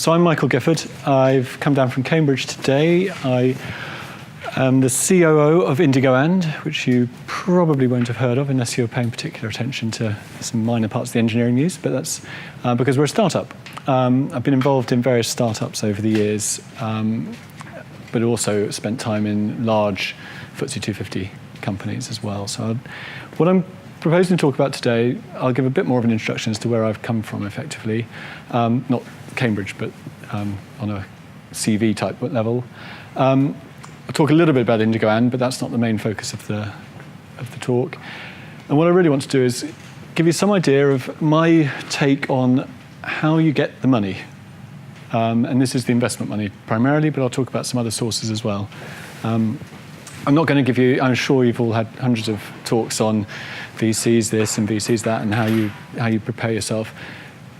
So I'm Michael Gifford. I've come down from Cambridge today. I am the COO of IndigoAnd, which you probably won't have heard of unless you're paying particular attention to some minor parts of the engineering news, but that's because we're a startup. I've been involved in various startups over the years, but also spent time in large FTSE 250 companies as well. So what I'm proposing to talk about today, I'll give a bit more of an introduction as to where I've come from effectively. Not Cambridge, but on a CV type level. I'll talk a little bit about IndigoAnd, but that's not the main focus of the talk. And what I really want to do is give you some idea of my take on how you get the money. And this is the investment money primarily, but I'll talk about some other sources as well. I'm not going to give you, I'm sure you've all had hundreds of talks on VCs this and VCs that and how you prepare yourself.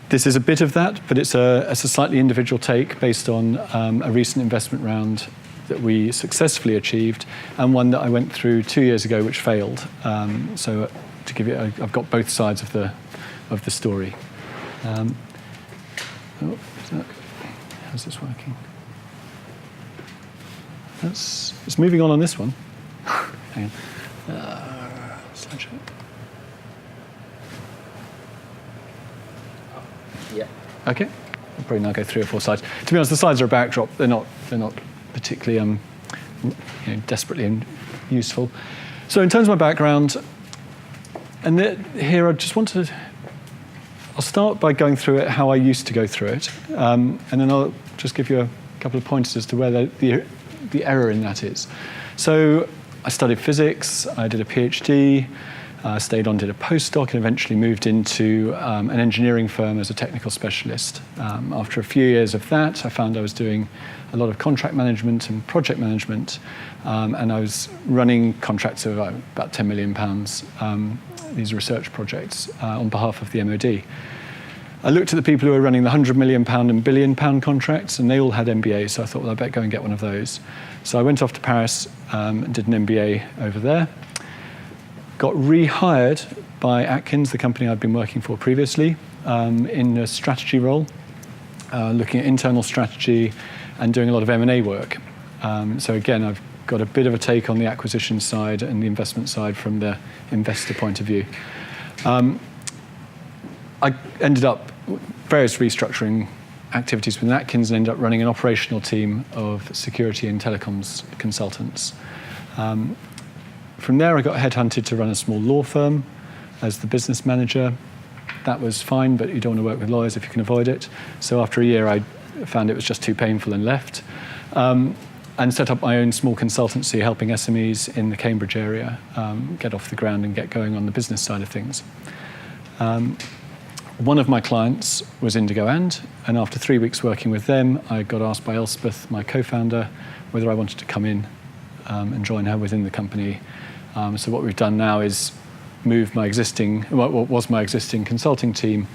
This is a bit of that, but it's a slightly individual take based on a recent investment round that we successfully achieved and one that I went through 2 years ago which failed. So to give you, I've got both sides of the story. How's this working? It's moving on this one. Hang on. Slideshow. Yeah. Okay. I'll probably now go 3 or 4 slides. To be honest, the slides are a backdrop. They're not particularly desperately useful. So in terms of my background, and here I just wanted to. I'll start by going through it how I used to go through it, and then I'll just give you a couple of pointers as to where the error in that is. So I studied physics, I did a PhD, stayed on, did a postdoc, and eventually moved into an engineering firm as a technical specialist. After a few years of that, I found I was doing a lot of contract management and project management, and I was running contracts of about £10 million, these research projects on behalf of the MOD. I looked at the people who were running the £100 million and £1 billion contracts, and they all had MBAs, so I thought, well, I better go and get one of those. So I went off to Paris and did an MBA over there. Got rehired by Atkins, the company I'd been working for previously, in a strategy role, looking at internal strategy and doing a lot of M&A work. So again, I've got a bit of a take on the acquisition side and the investment side from the investor point of view. I ended up various restructuring activities within Atkins and ended up running an operational team of security and telecoms consultants. From there, I got headhunted to run a small law firm as the business manager. That was fine, but you don't want to work with lawyers if you can avoid it. So after a year, I found it was just too painful and left. And set up my own small consultancy helping SMEs in the Cambridge area get off the ground and get going on the business side of things. One of my clients was IndigoAnd, and after 3 weeks working with them, I got asked by Elspeth, my co-founder, whether I wanted to come in and join her within the company. So what we've done now is move my existing, what was my existing consulting team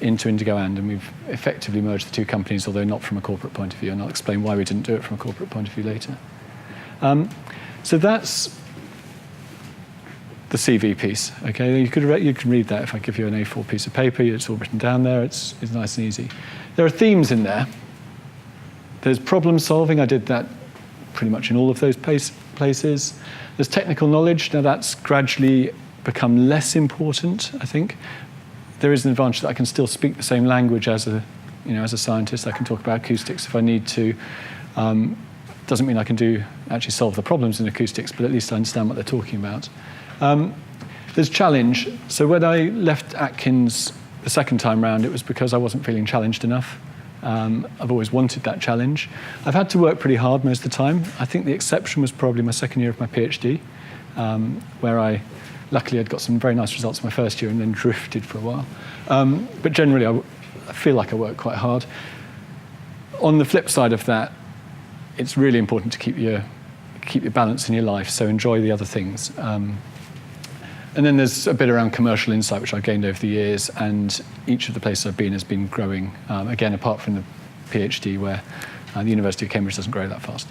into IndigoAnd, and we've effectively merged the two companies, although not from a corporate point of view, and I'll explain why we didn't do it from a corporate point of view later. So that's the CV piece. Okay, you can read that if I give you an A4 piece of paper. It's all written down there. It's nice and easy. There are themes in there. There's problem solving. I did that pretty much in all of those places. There's technical knowledge. Now that's gradually become less important, I think. There is an advantage that I can still speak the same language as a scientist. I can talk about acoustics if I need to. Doesn't mean I can actually solve the problems in acoustics, but at least I understand what they're talking about. There's challenge. So when I left Atkins the second time round, it was because I wasn't feeling challenged enough. I've always wanted that challenge. I've had to work pretty hard most of the time. I think the exception was probably my second year of my PhD, where I luckily had got some very nice results my first year and then drifted for a while. But generally, I feel like I work quite hard. On the flip side of that, it's really important to keep your balance in your life, so enjoy the other things. And then there's a bit around commercial insight, which I've gained over the years, and each of the places I've been has been growing, again, apart from the PhD, where the University of Cambridge doesn't grow that fast.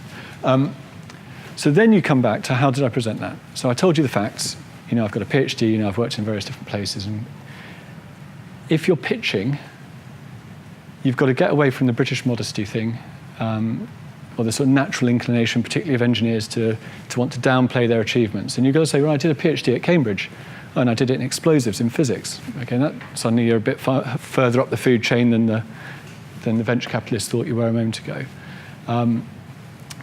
So then you come back to how did I present that? So I told you the facts. I've got a PhD, I've worked in various different places, and if you're pitching, you've got to get away from the British modesty thing, or the sort of natural inclination, particularly of engineers, to want to downplay their achievements. And you've got to say, well, I did a PhD at Cambridge, and I did it in explosives in physics. Okay, that suddenly you're a bit further up the food chain than the venture capitalists thought you were a moment ago.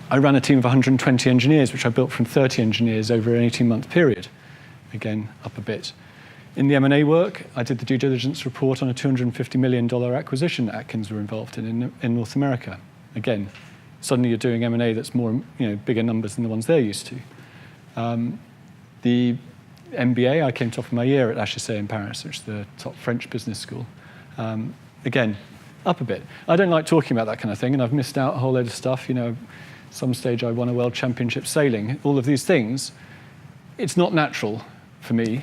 I ran a team of 120 engineers, which I built from 30 engineers over an 18-month period. Again, up a bit. In the M&A work, I did the due diligence report on a $250 million acquisition that Atkins were involved in North America. Again, suddenly you're doing M&A that's more, bigger numbers than the ones they're used to. The MBA, I came top of my year at HEC in Paris, which is the top French business school. Again, up a bit. I don't like talking about that kind of thing, and I've missed out a whole load of stuff. Some stage I won a world championship sailing. All of these things, it's not natural for me.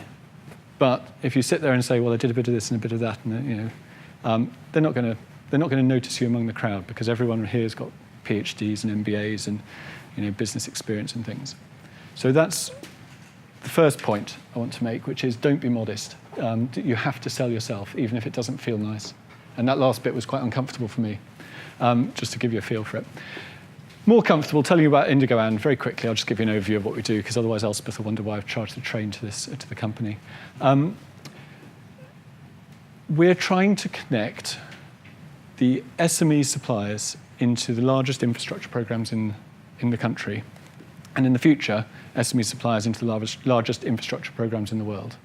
But if you sit there and say, well, I did a bit of this and a bit of that, and they're not going to notice you among the crowd, because everyone here has got PhDs and MBAs and business experience and things. So that's the first point I want to make, which is don't be modest. You have to sell yourself, even if it doesn't feel nice. And that last bit was quite uncomfortable for me, just to give you a feel for it. More comfortable telling you about Indigo And very quickly. I'll just give you an overview of what we do, because otherwise Elspeth will wonder why I've charged the train to the company. We're trying to connect the SME suppliers into the largest infrastructure programs in the country, and in the future, SME suppliers into the largest infrastructure programs in the world.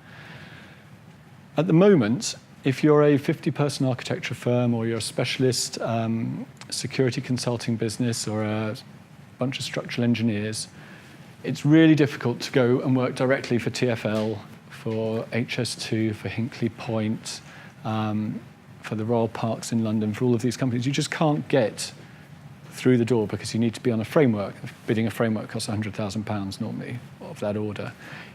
At the moment, if you're a 50-person architecture firm, or you're a specialist security consulting business, or a bunch of structural engineers, it's really difficult to go and work directly for TfL, for HS2, for Hinkley Point, for the Royal Parks in London, for all of these companies. You just can't get through the door because you need to be on a framework. Bidding a framework costs £100,000 normally, of that order.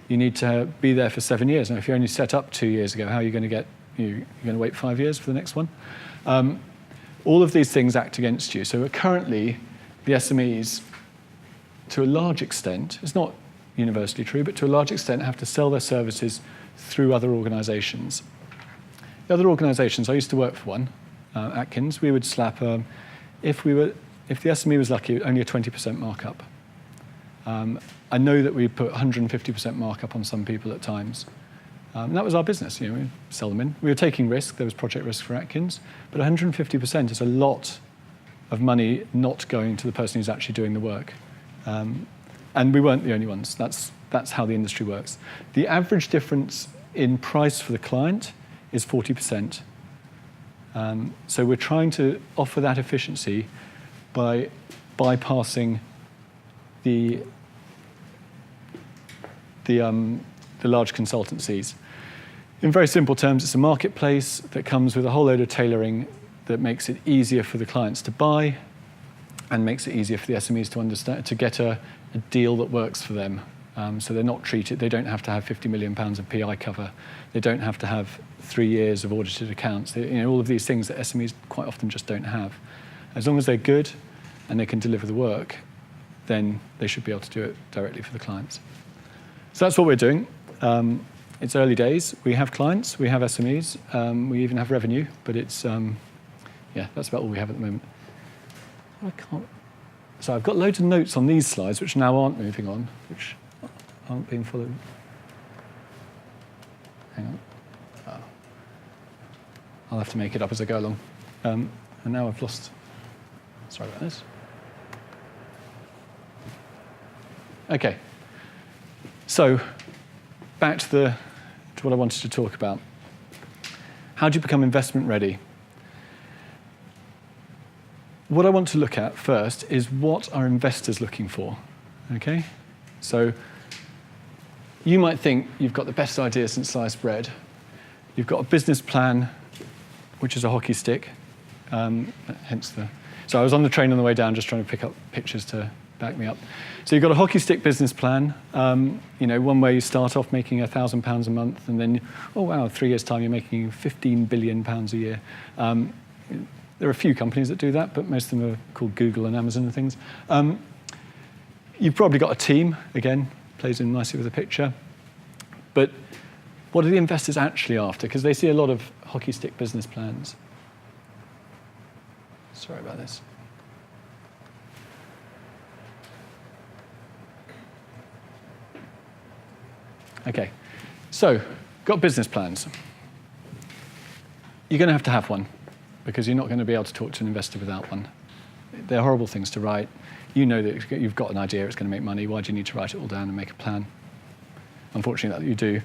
You need to be there for 7 years. Now, if you only set up 2 years ago, how are you going to get, you're going to wait 5 years for the next one? All of these things act against you. So currently, the SMEs, to a large extent, it's not universally true, but to a large extent have to sell their services through other organisations. The other organisations, I used to work for one, Atkins, we would slap, if the SME was lucky, only a 20% markup. I know that we put 150% markup on some people at times. And that was our business, we'd sell them in. We were taking risk, there was project risk for Atkins, but 150% is a lot of money not going to the person who's actually doing the work. And we weren't the only ones. That's how the industry works. The average difference in price for the client is 40%. So we're trying to offer that efficiency by bypassing the large consultancies. In very simple terms, it's a marketplace that comes with a whole load of tailoring that makes it easier for the clients to buy and makes it easier for the SMEs to understand, to get a deal that works for them. So they're not treated, they don't have to have £50 million of PI cover. They don't have to have 3 years of audited accounts. All of these things that SMEs quite often just don't have. As long as they're good and they can deliver the work, then they should be able to do it directly for the clients. So that's what we're doing. It's early days. We have clients, we have SMEs, we even have revenue, but it's, that's about all we have at the moment. So I've got loads of notes on these slides, which now aren't moving on, which aren't being followed. Hang on. Oh. I'll have to make it up as I go along. And now I've lost, sorry about this. Okay. So, back to what I wanted to talk about. How do you become investment ready? What I want to look at first is what are investors looking for, okay? So, you might think you've got the best idea since sliced bread. You've got a business plan, which is a hockey stick, hence the... So I was on the train on the way down just trying to pick up pictures to back me up. So you've got a hockey stick business plan, one where you start off making £1,000 a month, and then, 3 years' time you're making £15 billion a year. There are a few companies that do that, but most of them are called Google and Amazon and things. You've probably got a team, again, plays in nicely with the picture. But what are the investors actually after? Because they see a lot of hockey stick business plans. Sorry about this. Okay, so got business plans. You're going to have one because you're not going to be able to talk to an investor without one. They're horrible things to write. You know that you've got an idea, it's going to make money. Why do you need to write it all down and make a plan? Unfortunately, that you do.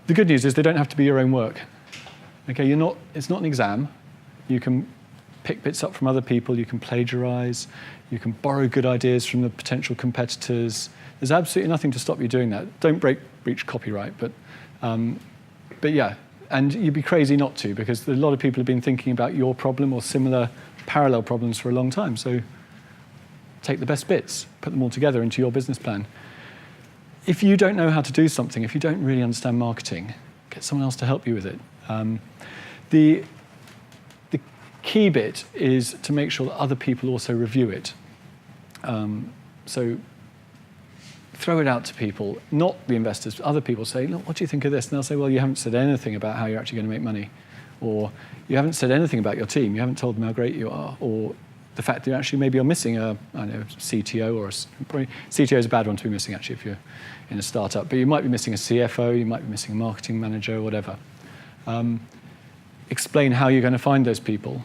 The good news is they don't have to be your own work. Okay, it's not an exam. You can pick bits up from other people, you can plagiarize, you can borrow good ideas from the potential competitors. There's absolutely nothing to stop you doing that. Don't breach copyright, but yeah, and you'd be crazy not to, because a lot of people have been thinking about your problem or similar parallel problems for a long time. So take the best bits, put them all together into your business plan. If you don't know how to do something, if you don't really understand marketing, get someone else to help you with it. The key bit is to make sure that other people also review it. So throw it out to people, not the investors, but other people. Say, look, what do you think of this? And they'll say, well, you haven't said anything about how you're actually going to make money. Or you haven't said anything about your team. You haven't told them how great you are. Or the fact that actually maybe you're missing a CTO, or probably CTO is a bad one to be missing actually if you're in a startup, but you might be missing a CFO, you might be missing a marketing manager, or whatever. Explain how you're going to find those people.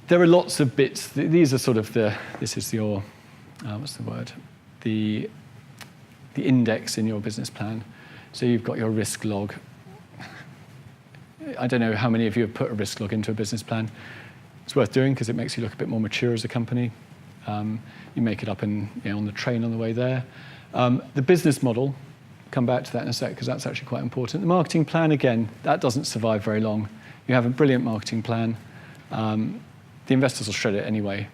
There are lots of bits. These are sort of this is your, what's the word? The index in your business plan. So you've got your risk log. I don't know how many of you have put a risk log into a business plan. It's worth doing because it makes you look a bit more mature as a company. You make it up on the train on the way there. The business model, come back to that in a sec because that's actually quite important. The marketing plan, again, that doesn't survive very long. You have a brilliant marketing plan. The investors will shred it anyway,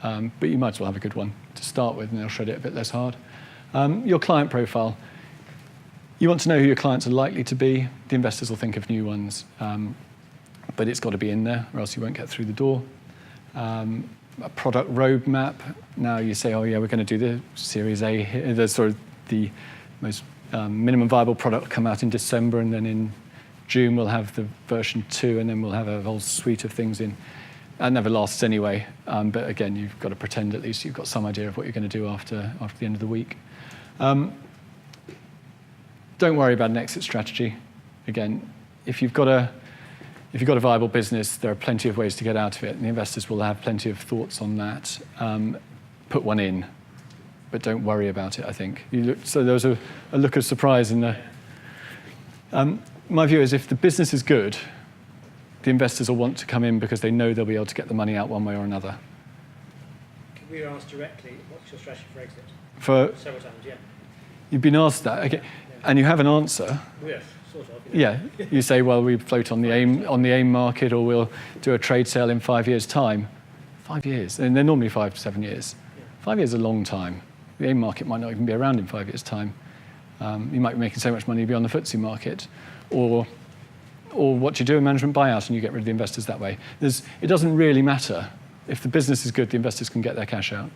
but you might as well have a good one to start with, and they'll shred it a bit less hard. Your client profile. You want to know who your clients are likely to be. The investors will think of new ones, but it's got to be in there, or else you won't get through the door. A product roadmap. Now you say, oh yeah, we're going to do the Series A here. There's sort of the most minimum viable product come out in December, and then in June we'll have the version 2, and then we'll have a whole suite of things in. That never lasts anyway, but again, you've got to pretend at least you've got some idea of what you're going to do after the end of the week. Don't worry about an exit strategy. Again, if you've got a viable business, there are plenty of ways to get out of it, and the investors will have plenty of thoughts on that. Put one in, but don't worry about it, I think. So there was a look of surprise in the... my view is if the business is good, the investors will want to come in because they know they'll be able to get the money out one way or another. Can we ask directly, what's your strategy for exit? Several times, yeah. You've been asked that, okay, and you have an answer. Yes, sort of. Yeah, you say, well, we float on the AIM market, or we'll do a trade sale in 5 years' time. 5 years, and they're normally 5 to 7 years. Yeah. 5 years is a long time. The AIM market might not even be around in 5 years' time. You might be making so much money beyond the FTSE market, or what you do a management buyout and you get rid of the investors that way. It doesn't really matter. If the business is good, the investors can get their cash out.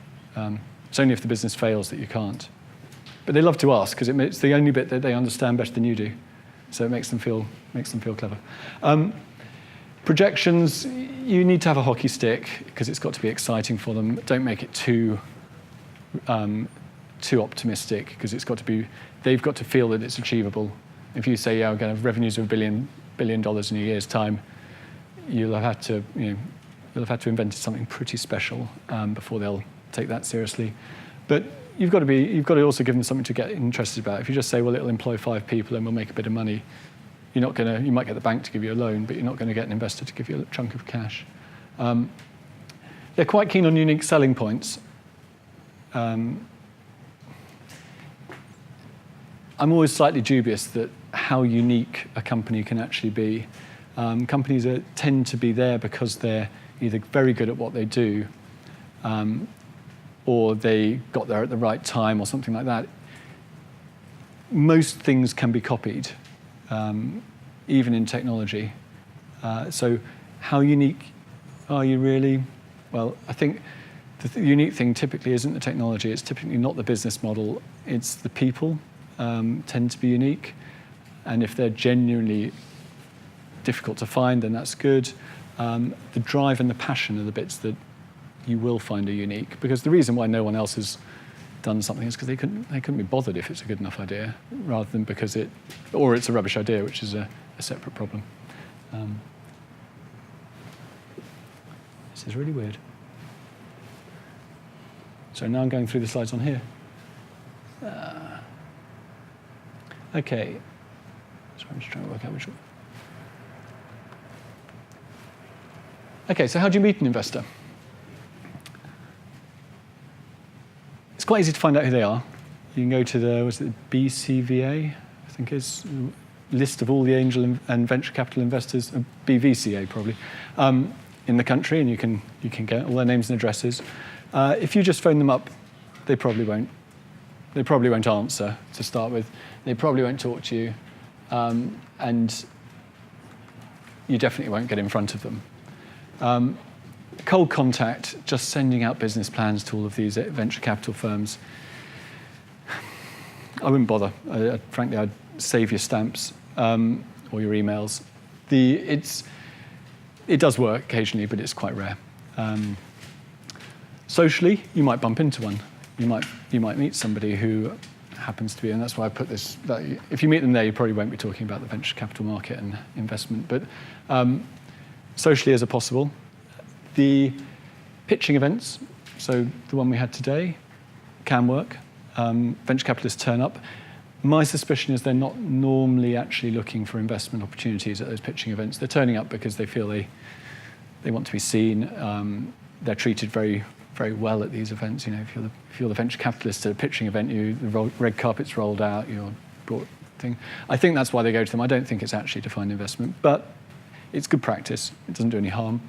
It's only if the business fails that you can't. But they love to ask because it's the only bit that they understand better than you do. So it makes them feel clever. Projections, you need to have a hockey stick because it's got to be exciting for them. Don't make it too optimistic because they've got to feel that it's achievable. If you say, yeah, we're going to have revenues of $1 billion in a year's time, you'll have had to invent something pretty special before they'll take that seriously. But you've got to also give them something to get interested about. If you just say, well, it'll employ 5 people and we'll make a bit of money, you might get the bank to give you a loan, but you're not going to get an investor to give you a chunk of cash. They're quite keen on unique selling points. I'm always slightly dubious that how unique a company can actually be. Companies tend to be there because they're either very good at what they do, or they got there at the right time, or something like that. Most things can be copied, even in technology. So how unique are you really? Well, I think the unique thing typically isn't the technology. It's typically not the business model. It's the people tend to be unique. And if they're genuinely difficult to find, then that's good. The drive and the passion are the bits that you will find are unique, because the reason why no one else has done something is because they couldn't be bothered if it's a good enough idea, rather than because it's a rubbish idea, which is a separate problem. This is really weird. So now I'm going through the slides on here. Okay. So I'm just trying to work out which one. Okay, so how do you meet an investor? It's quite easy to find out who they are. You can go to the BCVA, I think is list of all the angel and venture capital investors, BVCA probably, in the country, and you can get all their names and addresses. If you just phone them up, they probably won't answer to start with. They probably won't talk to you, and you definitely won't get in front of them. Cold contact, just sending out business plans to all of these venture capital firms, I wouldn't bother. Frankly, I'd save your stamps or your emails. It does work occasionally, but it's quite rare. Socially, you might bump into one. You might meet somebody who happens to be, and that's why I put this, that if you meet them there, you probably won't be talking about the venture capital market and investment, but socially as a possible. The pitching events, so the one we had today, can work. Venture capitalists turn up. My suspicion is they're not normally actually looking for investment opportunities at those pitching events. They're turning up because they feel they want to be seen. They're treated very, very well at these events. You know, if you're the venture capitalist at a pitching event, the red carpet's rolled out, you're brought thing. I think that's why they go to them. I don't think it's actually to find investment, but it's good practice. It doesn't do any harm.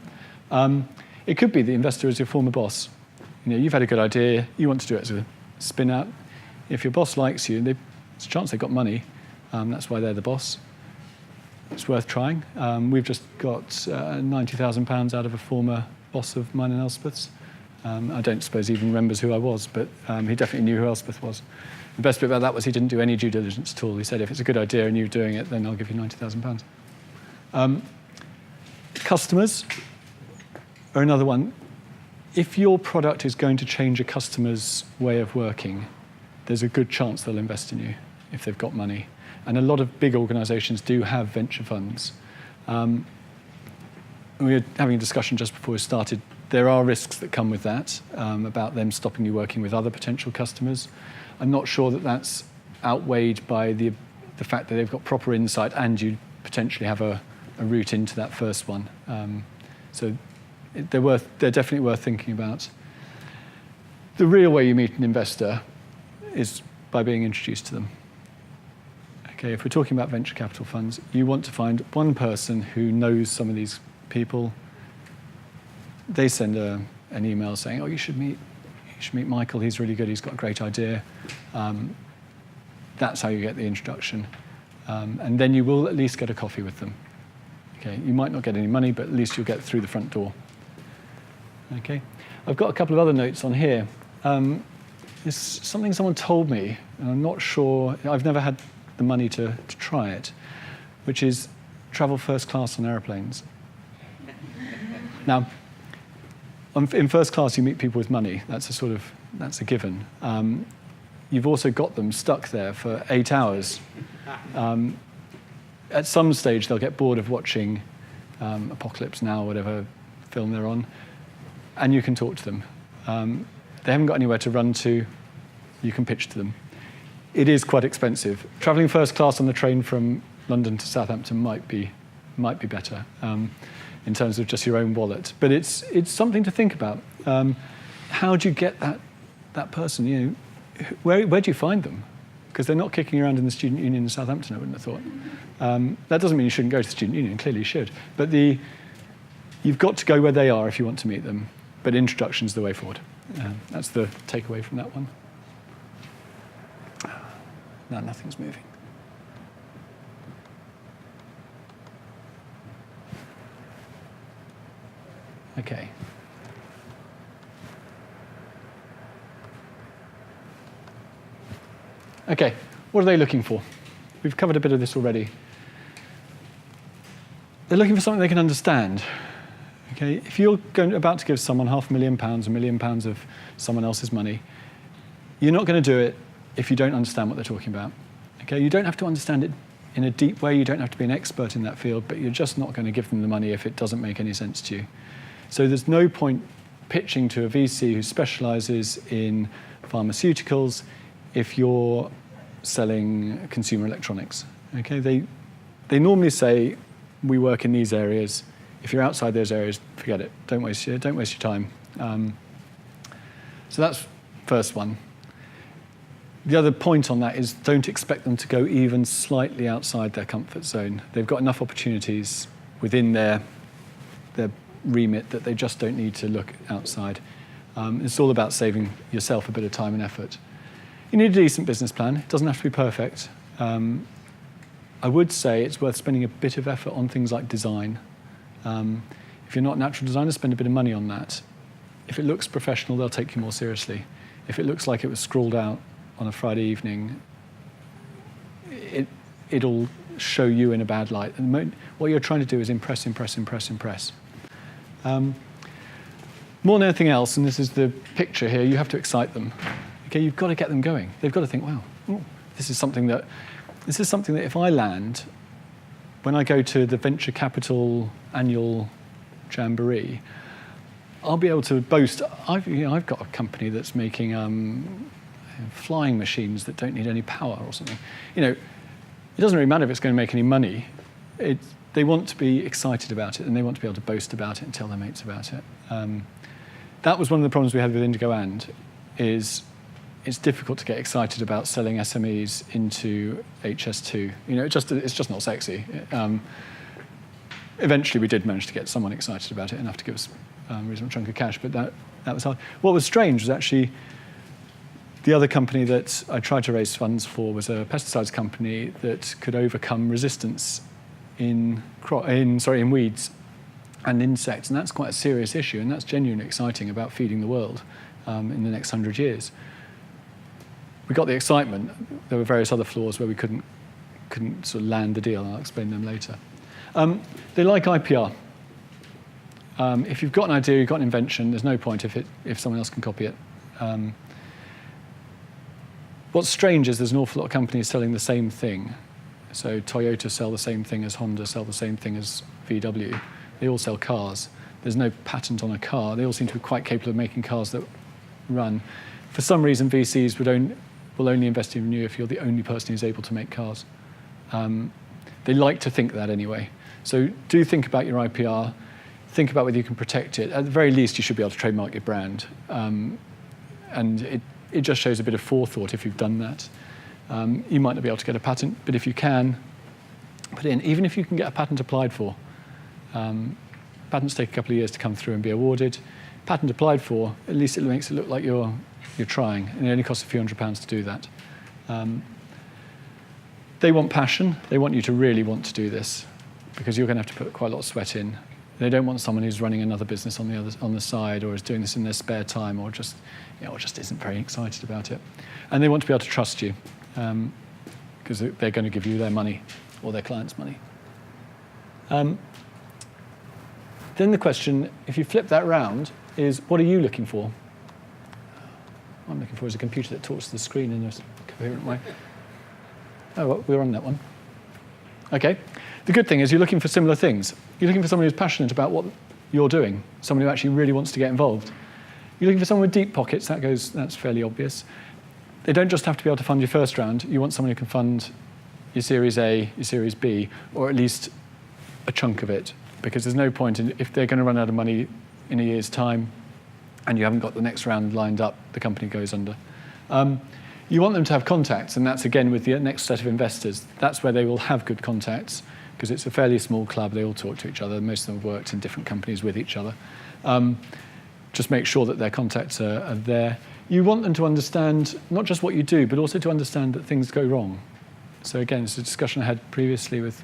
It could be the investor is your former boss. You know, you've had a good idea. You want to do it as a spin out. If your boss likes you, there's a chance they've got money. That's why they're the boss. It's worth trying. We've just got £90,000 out of a former boss of mine and Elspeth's. I don't suppose he even remembers who I was, but he definitely knew who Elspeth was. The best bit about that was he didn't do any due diligence at all. He said, if it's a good idea and you're doing it, then I'll give you £90,000. Customers are another one. If your product is going to change a customer's way of working, there's a good chance they'll invest in you if they've got money. And a lot of big organizations do have venture funds. We were having a discussion just before we started. There are risks that come with that, about them stopping you working with other potential customers. I'm not sure that that's outweighed by the fact that they've got proper insight and you potentially have a route into that first one. So they're definitely worth thinking about. The real way you meet an investor is by being introduced to them. Okay, if we're talking about venture capital funds, you want to find one person who knows some of these people. They send an email saying, "Oh, you should meet Michael. He's really good. He's got a great idea." That's how you get the introduction, and then you will at least get a coffee with them. Okay, you might not get any money, but at least you'll get through the front door. Okay, I've got a couple of other notes on here. It's something someone told me, and I'm not sure. I've never had the money to try it, which is travel first class on airplanes. Now, in first class, you meet people with money. That's a given. You've also got them stuck there for 8 hours. At some stage, they'll get bored of watching Apocalypse Now, whatever film they're on, and you can talk to them. They haven't got anywhere to run to. You can pitch to them. It is quite expensive. Traveling first class on the train from London to Southampton might be better in terms of just your own wallet. But it's something to think about. How do you get that person? You know, where do you find them? Because they're not kicking around in the student union in Southampton, I wouldn't have thought. That doesn't mean you shouldn't go to the student union. Clearly you should. But you've got to go where they are if you want to meet them. But introduction's the way forward. That's the takeaway from that one. No, nothing's moving. Okay. Okay, what are they looking for? We've covered a bit of this already. They're looking for something they can understand. Okay, if you're about to give someone £500,000, £1 million of someone else's money, you're not going to do it if you don't understand what they're talking about. Okay, you don't have to understand it in a deep way. You don't have to be an expert in that field, but you're just not going to give them the money if it doesn't make any sense to you. So there's no point pitching to a VC who specializes in pharmaceuticals if you're selling consumer electronics. Okay, they normally say, we work in these areas. If you're outside those areas, forget it. Don't waste your time. So that's first one. The other point on that is don't expect them to go even slightly outside their comfort zone. They've got enough opportunities within their remit that they just don't need to look outside. It's all about saving yourself a bit of time and effort. You need a decent business plan. It doesn't have to be perfect. I would say it's worth spending a bit of effort on things like design. If you're not a natural designer, spend a bit of money on that. If it looks professional, they'll take you more seriously. If it looks like it was scrawled out on a Friday evening, it'll show you in a bad light. At the moment, what you're trying to do is impress. More than anything else, and this is the picture here, you have to excite them. Okay, you've got to get them going. They've got to think, wow, this is something that if I land, when I go to the venture capital annual jamboree, I'll be able to boast, I've got a company that's making flying machines that don't need any power or something. It doesn't really matter if it's going to make any money. They want to be excited about it, and they want to be able to boast about it and tell their mates about it. That was one of the problems we had with Indigo And, is it's difficult to get excited about selling SMEs into HS2. It's just not sexy. Eventually, we did manage to get someone excited about it enough to give us a reasonable chunk of cash, but that was hard. What was strange was actually the other company that I tried to raise funds for was a pesticides company that could overcome resistance in weeds and insects, and that's quite a serious issue, and that's genuinely exciting about feeding the world in the next 100 years. We got the excitement. There were various other flaws where we couldn't sort of land the deal. I'll explain them later. They like IPR. If you've got an idea, you've got an invention, there's no point if someone else can copy it. What's strange is there's an awful lot of companies selling the same thing. So Toyota sell the same thing as Honda, sell the same thing as VW. They all sell cars. There's no patent on a car. They all seem to be quite capable of making cars that run. For some reason, VCs will only invest in you if you're the only person who's able to make cars. They like to think that anyway. So do think about your IPR. Think about whether you can protect it. At the very least, you should be able to trademark your brand. And it just shows a bit of forethought if you've done that. You might not be able to get a patent, but if you can, put it in. Even if you can get a patent applied for. Patents take a couple of years to come through and be awarded. Patent applied for, at least it makes it look like you're trying, and it only costs a few £100s to do that. They want passion. They want you to really want to do this, because you're going to have to put quite a lot of sweat in. They don't want someone who's running another business on the side, or is doing this in their spare time, or just isn't very excited about it. And they want to be able to trust you, because they're going to give you their money or their clients' money. Then the question, if you flip that round, is what are you looking for? What I'm looking for is a computer that talks to the screen in a coherent way. Oh, well, we're on that one. Okay. The good thing is you're looking for similar things. You're looking for someone who's passionate about what you're doing, someone who actually really wants to get involved. You're looking for someone with deep pockets. That's fairly obvious. They don't just have to be able to fund your first round. You want someone who can fund your Series A, your Series B, or at least a chunk of it, because there's no point if they're going to run out of money in a year's time and you haven't got the next round lined up, the company goes under. You want them to have contacts, and that's again with the next set of investors. That's where they will have good contacts, because it's a fairly small club. They all talk to each other. Most of them have worked in different companies with each other. Just make sure that their contacts are there. You want them to understand not just what you do, but also to understand that things go wrong. So again, it's a discussion I had previously with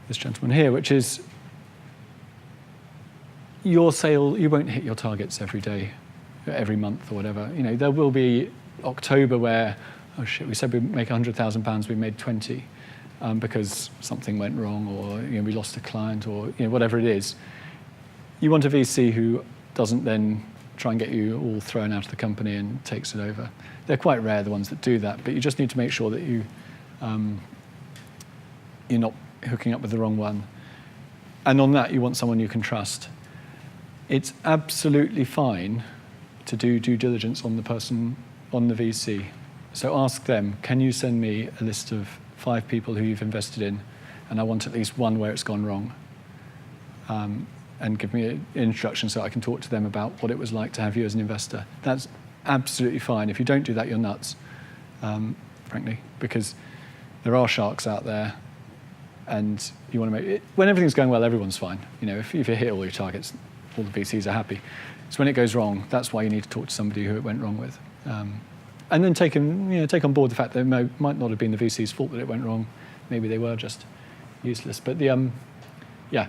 this gentleman here, which is your sale, you won't hit your targets every day, every month or whatever. There will be October where, oh shit, we said we'd make £100,000, we made 20 because something went wrong, or we lost a client, or whatever it is. you want a VC who doesn't then try and get you all thrown out of the company and takes it over. They're quite rare, the ones that do that, but you just need to make sure that you're not hooking up with the wrong one. And on that, you want someone you can trust. It's absolutely fine to do due diligence on the person, on the VC. So ask them, can you send me a list of 5 people who you've invested in, and I want at least one where it's gone wrong. And give me an introduction so I can talk to them about what it was like to have you as an investor. That's absolutely fine. If you don't do that, you're nuts, frankly, because there are sharks out there, and you want to make it, when everything's going well, everyone's fine. You know, if you hit all your targets, all the VCs are happy. It's when it goes wrong, that's why you need to talk to somebody who it went wrong with. And then take on board the fact that it might not have been the VC's fault that it went wrong. Maybe they were just useless. But yeah,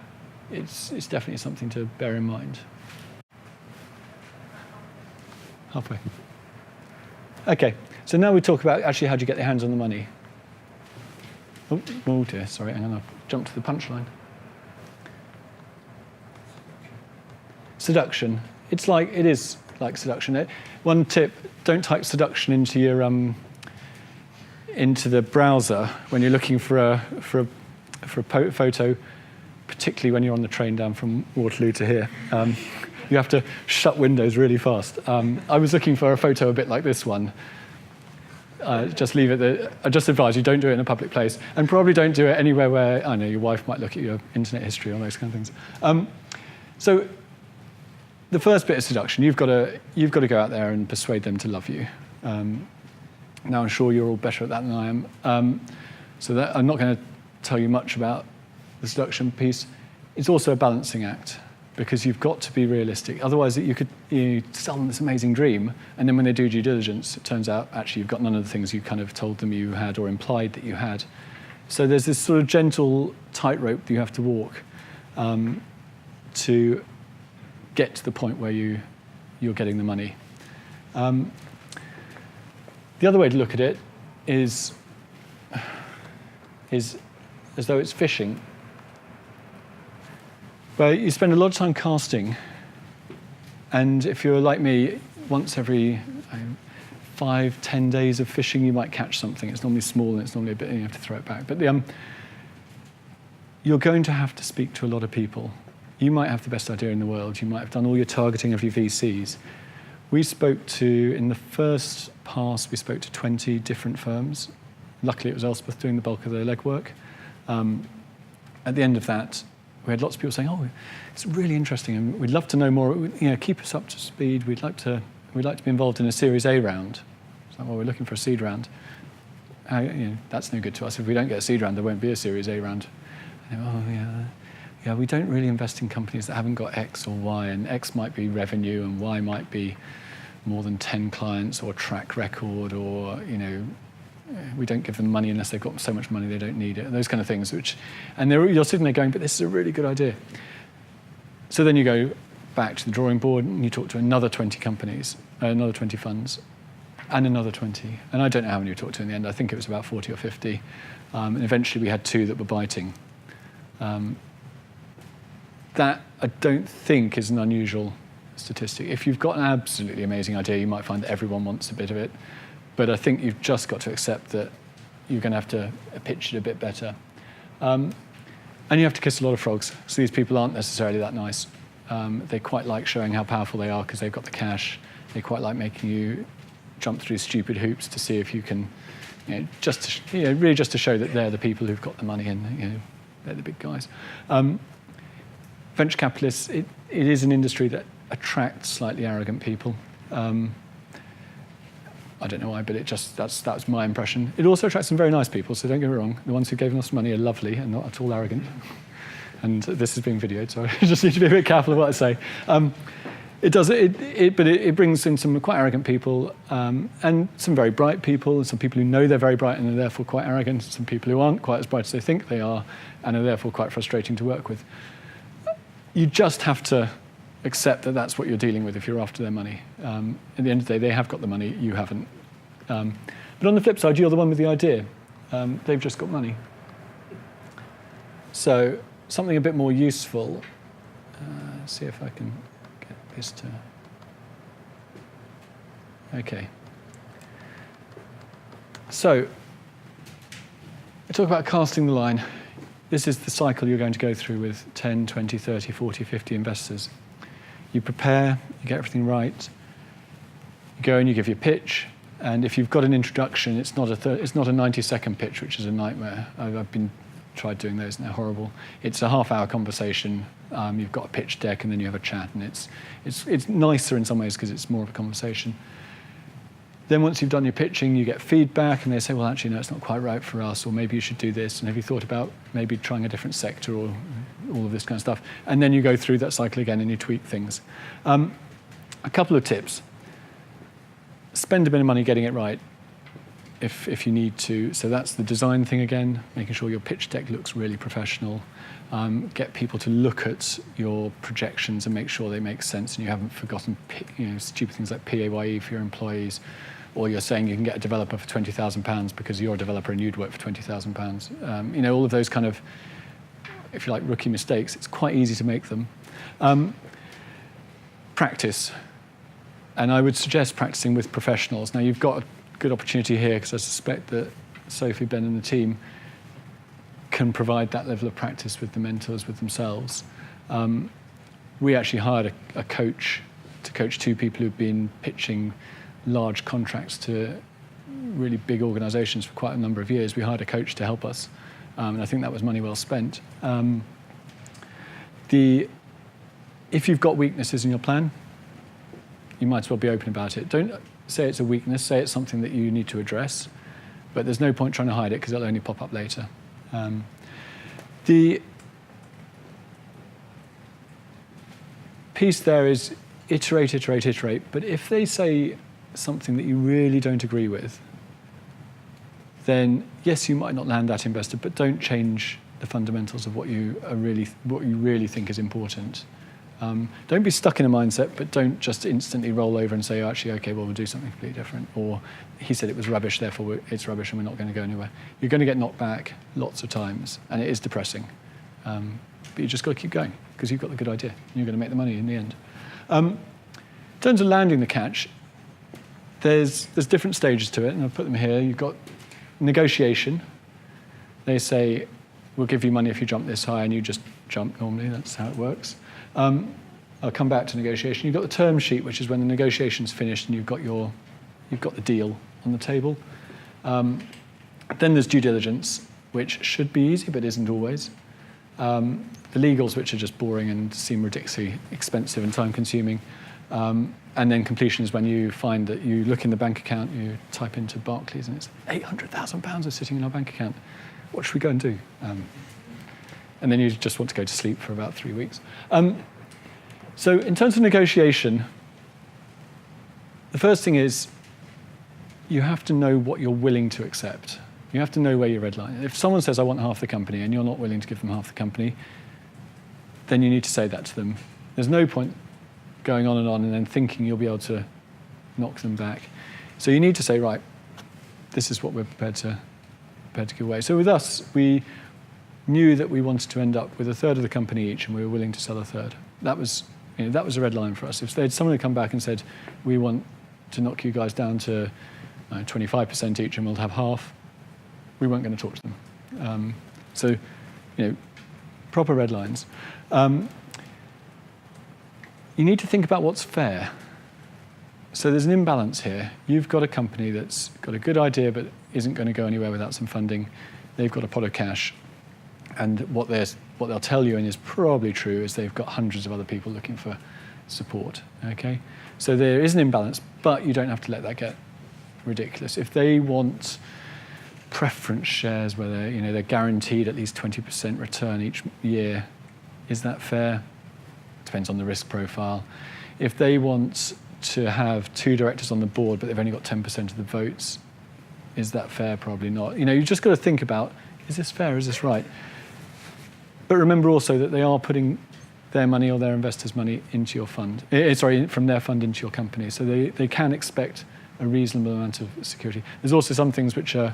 it's definitely something to bear in mind. Halfway. Okay, so now we talk about actually how do you get your hands on the money. Oh dear, sorry, hang on, I'll jump to the punchline. Seduction. It is like seduction. One tip: don't type seduction into your into the browser when you're looking for a photo, particularly when you're on the train down from Waterloo to here. You have to shut Windows really fast. I was looking for a photo a bit like this one. Just leave it there. I just advise you don't do it in a public place, and probably don't do it anywhere where, I know, your wife might look at your internet history or those kind of things. So the first bit of seduction, you've got to go out there and persuade them to love you. Now I'm sure you're all better at that than I am. So that, I'm not going to tell you much about the seduction piece. It's also a balancing act, because you've got to be realistic. Otherwise, you could sell them this amazing dream, and then when they do due diligence, it turns out actually you've got none of the things you kind of told them you had or implied that you had. So there's this sort of gentle tightrope that you have to walk to get to the point where you're getting the money. The other way to look at it is as though it's fishing. Well, you spend a lot of time casting, and if you're like me, once every 5-10 days of fishing, you might catch something. It's normally small, and it's normally a bit, and you have to throw it back. But you're going to have to speak to a lot of people. You might have the best idea in the world. You might have done all your targeting of your VCs. We spoke to, in the first pass, we spoke to 20 different firms. Luckily, it was Elspeth doing the bulk of the legwork. At the end of that, we had lots of people saying, "Oh, it's really interesting, and we'd love to know more. Keep us up to speed. We'd like to be involved in a Series A round." It's like, well, we're looking for a seed round. That's no good to us. If we don't get a seed round, there won't be a Series A round. And we don't really invest in companies that haven't got X or Y, and X might be revenue, and Y might be more than 10 clients or track record, or we don't give them money unless they've got so much money they don't need it, those kind of things. And you're sitting there going, but this is a really good idea. So then you go back to the drawing board and you talk to another 20 companies, another 20 funds, and another 20. And I don't know how many we talked to in the end. I think it was about 40 or 50. And eventually we had 2 that were biting. That, I don't think, is an unusual statistic. If you've got an absolutely amazing idea, you might find that everyone wants a bit of it. But I think you've just got to accept that you're going to have to pitch it a bit better. And you have to kiss a lot of frogs. So these people aren't necessarily that nice. They quite like showing how powerful they are because they've got the cash. They quite like making you jump through stupid hoops to see if you can, really just to show that they're the people who've got the money and they're the big guys. Venture capitalists, it is an industry that attracts slightly arrogant people. I don't know why, but that's my impression. It also attracts some very nice people, so don't get me wrong. The ones who gave us money are lovely and not at all arrogant. And this is being videoed, so I just need to be a bit careful of what I say. But it brings in some quite arrogant people, and some very bright people, and some people who know they're very bright and are therefore quite arrogant, and some people who aren't quite as bright as they think they are, and are therefore quite frustrating to work with. You just have to accept that that's what you're dealing with if you're after their money. At the end of the day, they have got the money, you haven't. But on the flip side, you're the one with the idea. They've just got money. So something a bit more useful. Let's see if I can get this to... Okay. So, I talk about casting the line. This is the cycle you're going to go through with 10, 20, 30, 40, 50 investors. You prepare, you get everything right, you go and you give your pitch, and if you've got an introduction, it's not a 90-second pitch, which is a nightmare. I've tried doing those, and they're horrible. It's a half-hour conversation. You've got a pitch deck, and then you have a chat, and it's nicer in some ways because it's more of a conversation. Then once you've done your pitching, you get feedback, and they say, well, actually, no, it's not quite right for us, or maybe you should do this, and have you thought about maybe trying a different sector, or all of this kind of stuff. And then you go through that cycle again, and you tweak things. A couple of tips. Spend a bit of money getting it right if you need to. So that's the design thing again, making sure your pitch deck looks really professional. Get people to look at your projections and make sure they make sense, and you haven't forgotten stupid things like PAYE for your employees, or you're saying you can get a developer for £20,000 because you're a developer and you'd work for £20,000. All of those kind of, if you like, rookie mistakes. It's quite easy to make them. Practice. And I would suggest practicing with professionals. Now, you've got a good opportunity here because I suspect that Sophie, Ben, and the team can provide that level of practice with the mentors, with themselves. We actually hired a coach to coach two people who've been pitching large contracts to really big organizations for quite a number of years. We hired a coach to help us, and I think that was money well spent. If you've got weaknesses in your plan, you might as well be open about it. Don't say it's a weakness, say it's something that you need to address, but there's no point trying to hide it because it'll only pop up later. The piece there is iterate, iterate, iterate, but if they say something that you really don't agree with, then yes, you might not land that investor, but don't change the fundamentals of what you really think is important. Don't be stuck in a mindset, but don't just instantly roll over and say, oh, actually, okay, well, we'll do something completely different. Or he said it was rubbish, therefore it's rubbish and we're not going to go anywhere. You're going to get knocked back lots of times, and it is depressing. But you just got to keep going because you've got the good idea. And you're going to make the money in the end. In terms of landing the catch, there's different stages to it, and I've put them here. You've got negotiation. They say, we'll give you money if you jump this high, and you just jump normally. That's how it works. I'll come back to negotiation. You've got the term sheet, which is when the negotiation's finished and you've got the deal on the table. Then there's due diligence, which should be easy but isn't always. The legals, which are just boring and seem ridiculously expensive and time-consuming. And then completion is when you find that you look in the bank account, you type into Barclays, and it's £800,000 are sitting in our bank account. What should we go and do? And then you just want to go to sleep for about 3 weeks. So in terms of negotiation, the first thing is you have to know what you're willing to accept. You have to know where your red line is. If someone says, I want half the company, and you're not willing to give them half the company, then you need to say that to them. There's no point going on and then thinking you'll be able to knock them back. So you need to say, right, this is what we're prepared to give away. So with us, we knew that we wanted to end up with a third of the company each, and we were willing to sell a third. That was a red line for us. If someone had come back and said, we want to knock you guys down to 25% each and we'll have half, we weren't going to talk to them. So, proper red lines. You need to think about what's fair. So there's an imbalance here. You've got a company that's got a good idea but isn't going to go anywhere without some funding. They've got a pot of cash. And what they'll tell you, and is probably true, is they've got hundreds of other people looking for support. Okay, so there is an imbalance, but you don't have to let that get ridiculous. If they want preference shares where they're guaranteed at least 20% return each year, is that fair? Depends on the risk profile. If they want to have 2 directors on the board, but they've only got 10% of the votes, is that fair? Probably not. You just got to think about, is this fair? Is this right? But remember also that they are putting their money or their investors' money into your fund. From their fund into your company. So they can expect a reasonable amount of security. There's also some things which are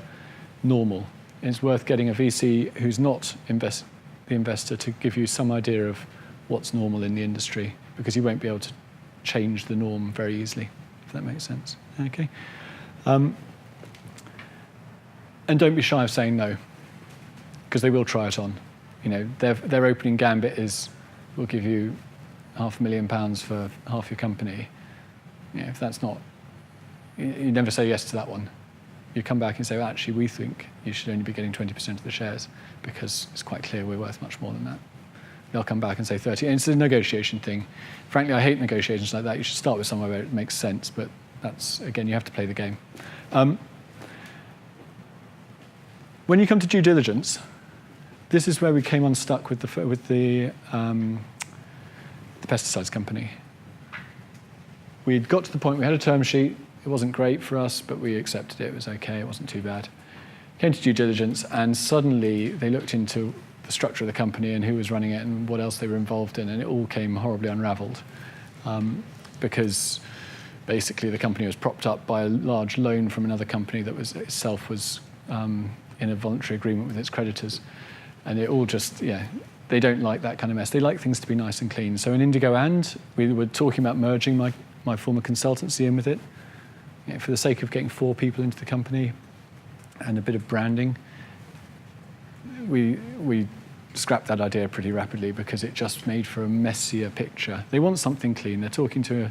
normal. It's worth getting a VC who's not the investor to give you some idea of what's normal in the industry, because you won't be able to change the norm very easily, if that makes sense. Okay. And don't be shy of saying no, because they will try it on. You know, their opening gambit is, we'll give you £500,000 for half your company. You know, if that's not, you never say yes to that one. You come back and say, well, actually, we think you should only be getting 20% of the shares, because it's quite clear we're worth much more than that. They'll come back and say 30. And it's a negotiation thing. Frankly, I hate negotiations like that. You should start with somewhere where it makes sense, but that's, again, you have to play the game. When you come to due diligence, this is where we came unstuck with the pesticides company. We'd got to the point, we had a term sheet. It wasn't great for us, but we accepted it. It was okay. It wasn't too bad. Came to due diligence, and suddenly they looked into the structure of the company and who was running it and what else they were involved in, and it all came horribly unraveled, because basically the company was propped up by a large loan from another company that was itself was in a voluntary agreement with its creditors, and it all just, yeah, they don't like that kind of mess. They like things to be nice and clean. So in Indigo and, we were talking about merging my former consultancy in with it, you know, for the sake of getting 4 people into the company and a bit of branding. We scrapped that idea pretty rapidly, because it just made for a messier picture. They want something clean. They're talking to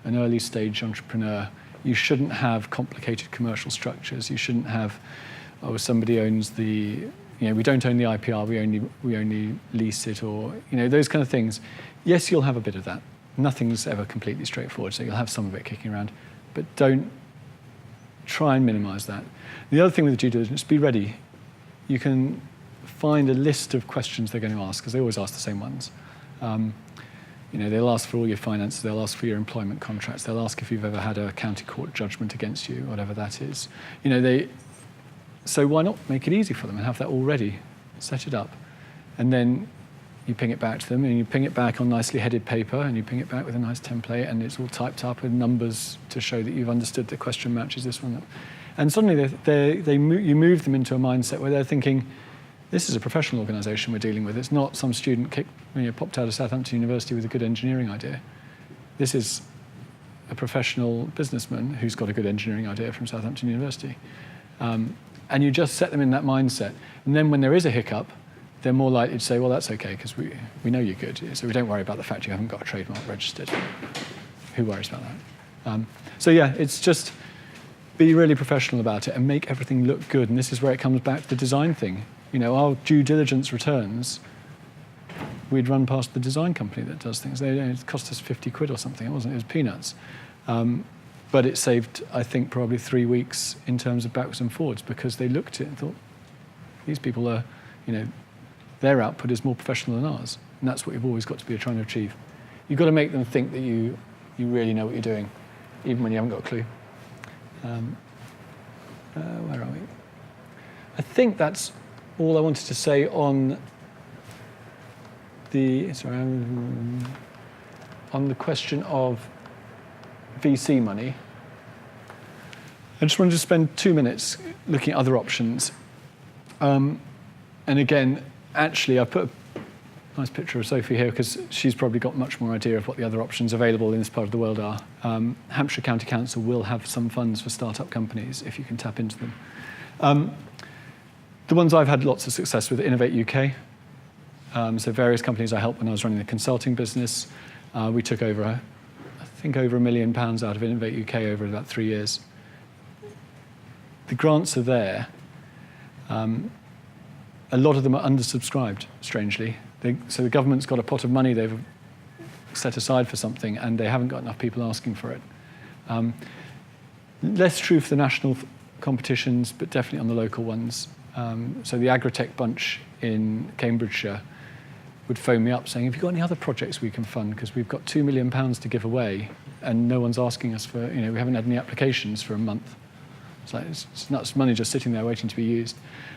an early stage entrepreneur. You shouldn't have complicated commercial structures. You shouldn't have, oh, somebody owns the, you know, we don't own the IPR, we only lease it, or, you know, those kind of things. Yes, you'll have a bit of that. Nothing's ever completely straightforward, so you'll have some of it kicking around, but don't try and minimize that. The other thing with the due diligence, be ready. You can find a list of questions they're going to ask, because they always ask the same ones. You know, they'll ask for all your finances, they'll ask for your employment contracts, they'll ask if you've ever had a county court judgment against you, whatever that is. You know, so why not make it easy for them and have that all ready, set it up, and then you ping it back to them, and you ping it back on nicely headed paper, and you ping it back with a nice template, and it's all typed up with numbers to show that you've understood the question matches this one. And suddenly you move them into a mindset where they're thinking, this is a professional organisation we're dealing with. It's not some student popped out of Southampton University with a good engineering idea. This is a professional businessman who's got a good engineering idea from Southampton University. And you just set them in that mindset. And then when there is a hiccup, they're more likely to say, well, that's okay, because we know you're good, so we don't worry about the fact you haven't got a trademark registered. Who worries about that? So yeah, it's just be really professional about it and make everything look good. And this is where it comes back to the design thing. You know, our due diligence returns, we'd run past the design company that does things. It cost us 50 quid or something. It was peanuts. But it saved, I think, probably 3 weeks in terms of backwards and forwards, because they looked at it and thought, these people are, you know, their output is more professional than ours. And that's what you've always got to be trying to achieve. You've got to make them think that you really know what you're doing, even when you haven't got a clue. Where are we? I think that's all I wanted to say on the question of VC money. I just wanted to spend 2 minutes looking at other options. And again, actually, I put a nice picture of Sophie here, because she's probably got much more idea of what the other options available in this part of the world are. Hampshire County Council will have some funds for startup companies if you can tap into them. The ones I've had lots of success with are Innovate UK. So various companies I helped when I was running the consulting business. We took over, I think, over £1 million out of Innovate UK over about 3 years. The grants are there. A lot of them are undersubscribed, strangely. So the government's got a pot of money they've set aside for something, and they haven't got enough people asking for it. Less true for the national competitions, but definitely on the local ones. So the Agritech bunch in Cambridgeshire would phone me up saying, have you got any other projects we can fund? Because we've got £2 million to give away, and no one's asking us for, we haven't had any applications for a month. It's like, it's nuts money just sitting there waiting to be used.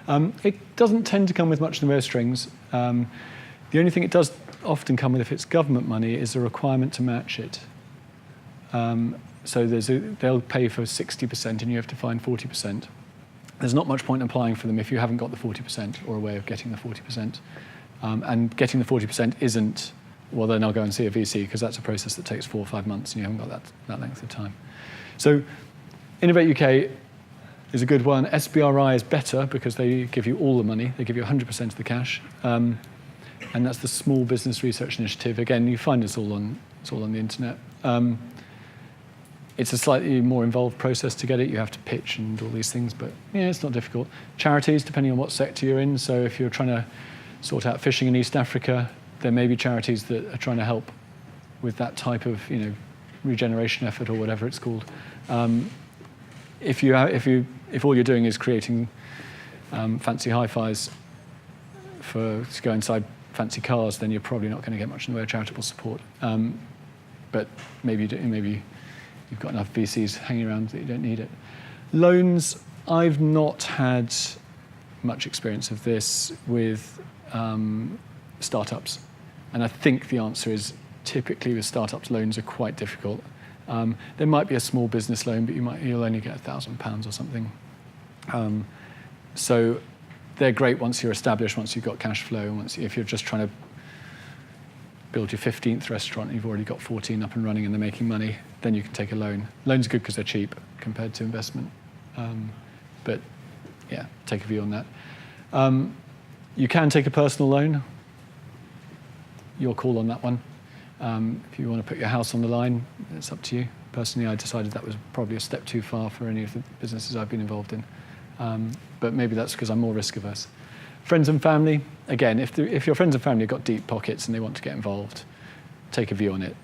It doesn't tend to come with much in the way of strings. The only thing it does often come with, if it's government money, is a requirement to match it. So they'll pay for 60% and you have to find 40%. There's not much point in applying for them if you haven't got the 40% or a way of getting the 40%. And getting the 40% isn't well, then I'll go and see a VC, because that's a process that takes 4 or 5 months, and you haven't got that length of time. So Innovate UK is a good one. SBRI is better because they give you all the money. They give you 100% of the cash. And that's the Small Business Research Initiative. Again, you find it's all on the internet. It's a slightly more involved process to get it. You have to pitch and all these things, but yeah, it's not difficult. Charities, depending on what sector you're in. So if you're trying to sort out fishing in East Africa, there may be charities that are trying to help with that type of, regeneration effort or whatever it's called. If all you're doing is creating fancy hi-fis to go inside fancy cars, then you're probably not going to get much in the way of charitable support. But maybe you've got enough VCs hanging around that you don't need it. Loans, I've not had much experience of this with startups. And I think the answer is typically with startups, loans are quite difficult. There might be a small business loan, but you'll only get £1,000 or something. So they're great once you're established, once you've got cash flow, and if you're just trying to build your 15th restaurant and you've already got 14 up and running and they're making money, then you can take a loan. Loans are good because they're cheap compared to investment. But yeah, take a view on that. You can take a personal loan. Your call on that one. If you want to put your house on the line, it's up to you. Personally, I decided that was probably a step too far for any of the businesses I've been involved in. But maybe that's because I'm more risk averse. Friends and family, again, if your friends and family have got deep pockets and they want to get involved, take a view on it.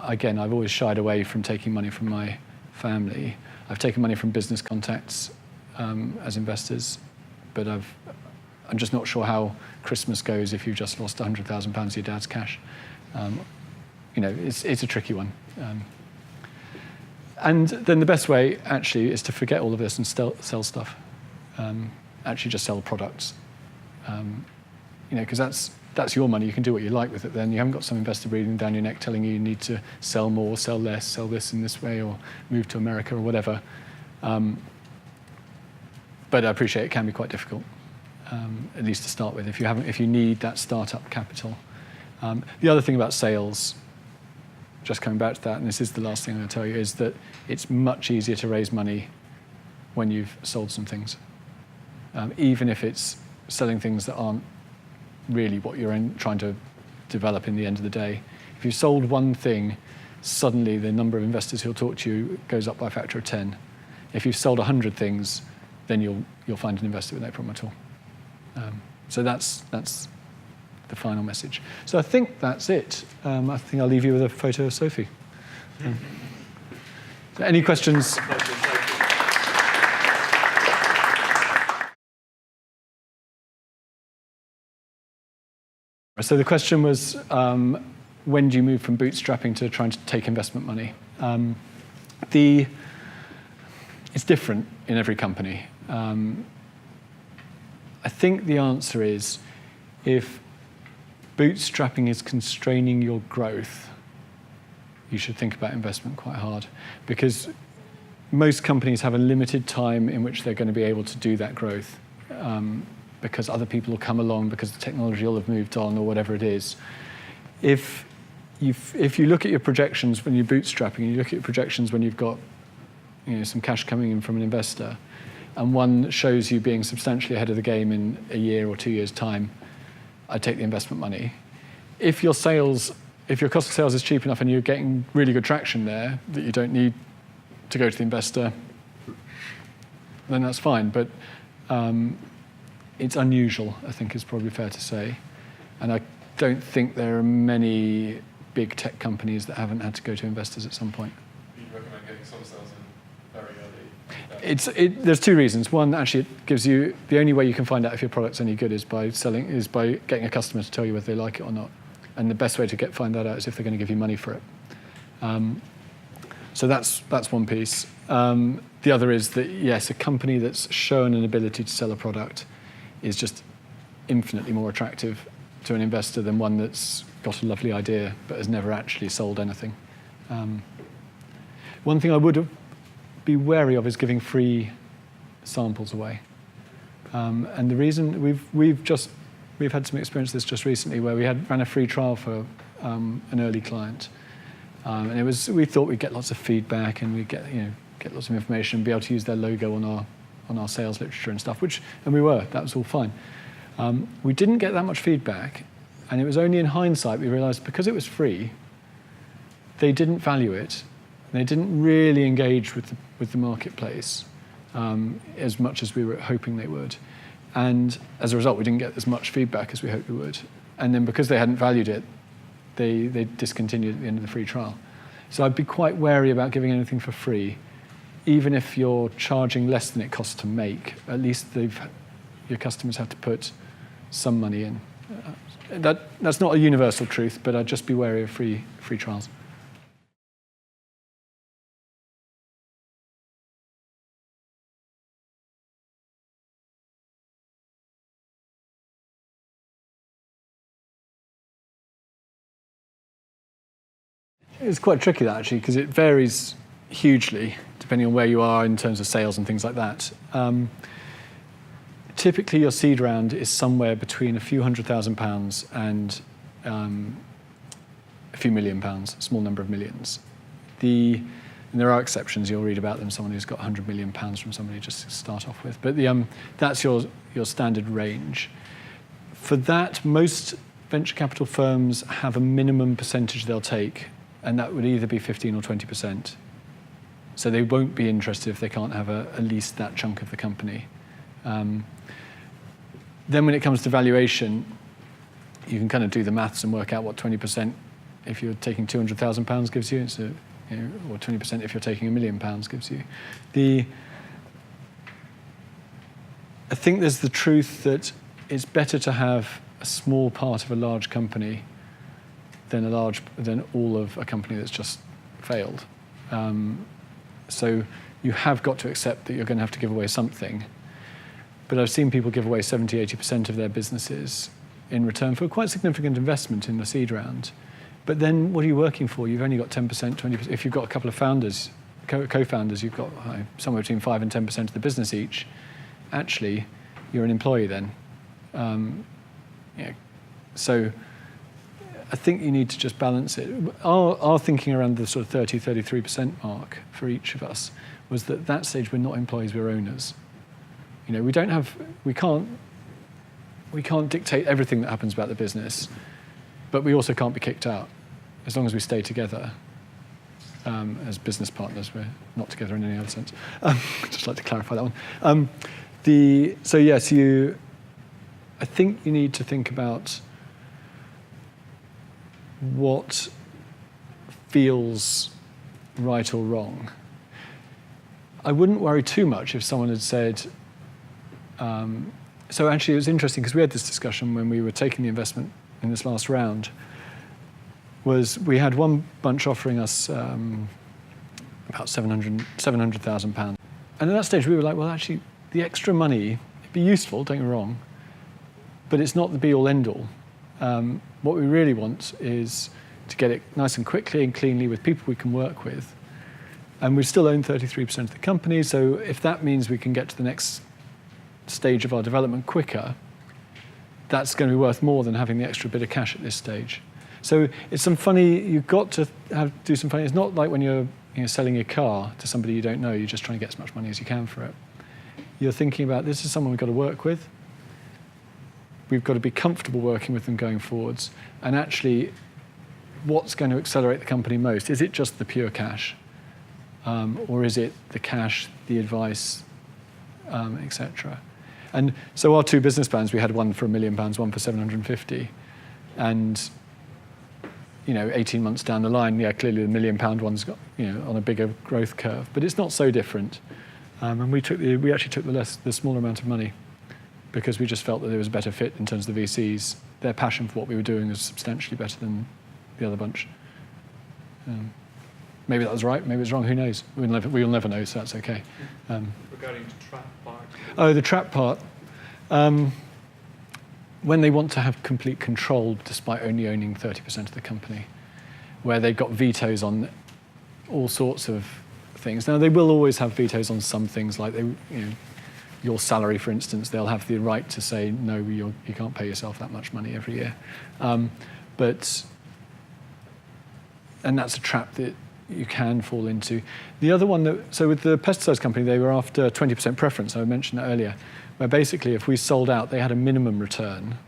Again, I've always shied away from taking money from my family. I've taken money from business contacts as investors, but I'm just not sure how Christmas goes if you've just lost £100,000 of your dad's cash. It's a tricky one. And then the best way, actually, is to forget all of this and sell stuff. Actually just sell products. Because that's your money. You can do what you like with it then. You haven't got some investor breathing down your neck telling you need to sell more, sell less, sell this in this way, or move to America or whatever. But I appreciate it can be quite difficult, at least to start with, if you need that startup capital. The other thing about sales, just coming back to that, and this is the last thing I'm going to tell you, is that it's much easier to raise money when you've sold some things. Even if it's selling things that aren't really what you're trying to develop in the end of the day. If you sold one thing, suddenly the number of investors who'll talk to you goes up by a factor of 10. If you've sold 100 things, then you'll find an investor with no problem at all. So that's the final message. So I think that's it. I think I'll leave you with a photo of Sophie. So any questions? So the question was, when do you move from bootstrapping to trying to take investment money? It's different in every company. I think the answer is, if bootstrapping is constraining your growth, you should think about investment quite hard, because most companies have a limited time in which they're going to be able to do that growth. Because other people will come along, because the technology will have moved on, or whatever it is. If you look at your projections when you're bootstrapping, and you look at your projections when you've got some cash coming in from an investor, and one shows you being substantially ahead of the game in a year or 2 years' time, I'd take the investment money. If your cost of sales is cheap enough and you're getting really good traction there that you don't need to go to the investor, then that's fine. But it's unusual, I think is probably fair to say. And I don't think there are many big tech companies that haven't had to go to investors at some point. Do you recommend getting some sales in very early? There's two reasons. One, actually, it gives you, the only way you can find out if your product's any good is by getting a customer to tell you whether they like it or not. And the best way to find that out is if they're going to give you money for it. So that's one piece. The other is that, yes, a company that's shown an ability to sell a product is just infinitely more attractive to an investor than one that's got a lovely idea but has never actually sold anything. One thing I would be wary of is giving free samples away. And the reason we've had some experience with this just recently, where we ran a free trial for an early client. And we thought we'd get lots of feedback and we'd get lots of information and be able to use their logo on our sales literature and stuff, and we were. That was all fine. We didn't get that much feedback, and it was only in hindsight we realized because it was free, they didn't value it. They didn't really engage with the marketplace as much as we were hoping they would. And as a result, we didn't get as much feedback as we hoped we would. And then because they hadn't valued it, they discontinued at the end of the free trial. So I'd be quite wary about giving anything for free, even if you're charging less than it costs to make. At least your customers have to put some money in. That's not a universal truth, but I'd just be wary of free trials. It's quite tricky, that, actually, because it varies hugely depending on where you are in terms of sales and things like that. Typically, your seed round is somewhere between a few £100,000 and a few £1 million, a small number of millions. And there are exceptions. You'll read about them. Someone who's got £100 million from somebody just to start off with. But that's your standard range. For that, most venture capital firms have a minimum percentage they'll take, and that would either be 15 or 20%. So they won't be interested if they can't have at least that chunk of the company. Then when it comes to valuation, you can kind of do the maths and work out what 20%, if you're taking £200,000 gives you, or 20% if you're taking £1 million gives you. I think there's the truth that it's better to have a small part of a large company than all of a company that's just failed. So you have got to accept that you're going to have to give away something. But I've seen people give away 70, 80% of their businesses in return for quite significant investment in the seed round. But then what are you working for? You've only got 10%, 20%. If you've got a couple of founders, co-founders, you've got somewhere between 5 and 10% of the business each. Actually, you're an employee then. So I think you need to just balance it. Our thinking around the sort of 30, 33% mark for each of us was that at that stage we're not employees, we're owners. We can't dictate everything that happens about the business, but we also can't be kicked out as long as we stay together as business partners. We're not together in any other sense. I'd just like to clarify that one. I think you need to think about what feels right or wrong. I wouldn't worry too much if someone had said, so actually it was interesting because we had this discussion when we were taking the investment in this last round, was we had one bunch offering us about £700,000. And at that stage we were like, well, actually the extra money, it'd be useful, don't get me wrong, but it's not the be-all, end-all. What we really want is to get it nice and quickly and cleanly with people we can work with. And we still own 33% of the company, so if that means we can get to the next stage of our development quicker, that's going to be worth more than having the extra bit of cash at this stage. So it's you've got to do some funny. It's not like when you're selling your car to somebody you don't know, you're just trying to get as much money as you can for it. You're thinking about, this is someone we've got to work with. We've got to be comfortable working with them going forwards. And actually, what's going to accelerate the company most? Is it just the pure cash? Or is it the cash, the advice, etc.? And so our two business plans, we had one for £1 million, one for 750. And 18 months down the line, clearly the £1 million one's got, on a bigger growth curve. But it's not so different. And we actually took the smaller amount of money, because we just felt that there was a better fit in terms of the VCs. Their passion for what we were doing was substantially better than the other bunch. Maybe that was right, maybe it was wrong, who knows? We'll never know, so that's okay. Regarding the trap part. Oh, the trap part. When they want to have complete control despite only owning 30% of the company, where they've got vetoes on all sorts of things. Now, they will always have vetoes on some things, like your salary, for instance. They'll have the right to say, no, you can't pay yourself that much money every year. But and that's a trap that you can fall into. The other one, so with the pesticides company, they were after 20% preference, I mentioned that earlier, where basically if we sold out, they had a minimum return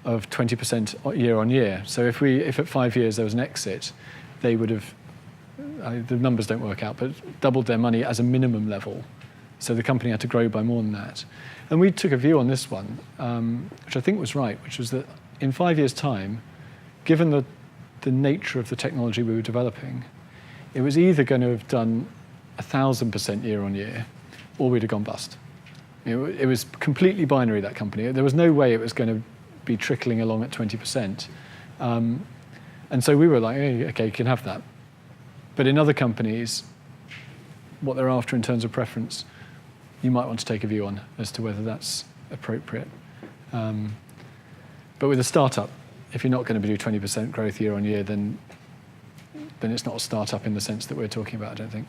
of 20% year on year. So if at 5 years there was an exit, they would have, the numbers don't work out, but doubled their money as a minimum level. So the company had to grow by more than that. And we took a view on this one, which I think was right, which was that in 5 years' time, given the nature of the technology we were developing, it was either going to have done 1,000% year on year, or we'd have gone bust. It was completely binary, that company. There was no way it was going to be trickling along at 20%. And so we were like, hey, okay, you can have that. But in other companies, what they're after in terms of preference, you might want to take a view on as to whether that's appropriate. But with a startup, if you're not going to do 20% growth year on year, then it's not a startup in the sense that we're talking about, I don't think.